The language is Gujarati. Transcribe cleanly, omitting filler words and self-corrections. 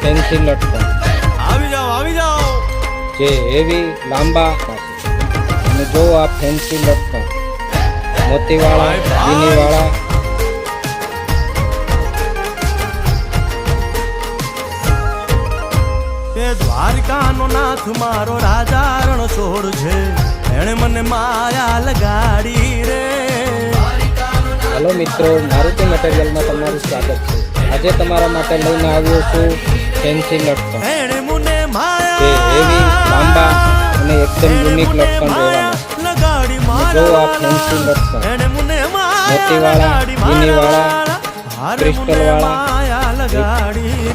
ફેન્સી લટકન આવી જાઓ જે હેવી લાંબા અને જો આ ફેન્સી લટકન મોતીવાળા ચીનીવાળા તે દ્વારકાનો નાથ મારો રાજા રણછોડ છે, એણે મને માયા લગાડી રે. હેલો મિત્રો, મારુતિ મટીરિયલમાં તમારું સ્વાગત છે. આજે તમારા માટે લઈને આવ્યો છું ફેન્સી લટકન એણે મને જે માયા હેવી લાંબા અને એકદમ યુનિક લટકન રહેવાના. લગાડી જો આ ફેન્સી લટકન એણે મને મોતીવાળા ચીનીવાળા ક્રિસ્ટલવાળા માયા લગાડી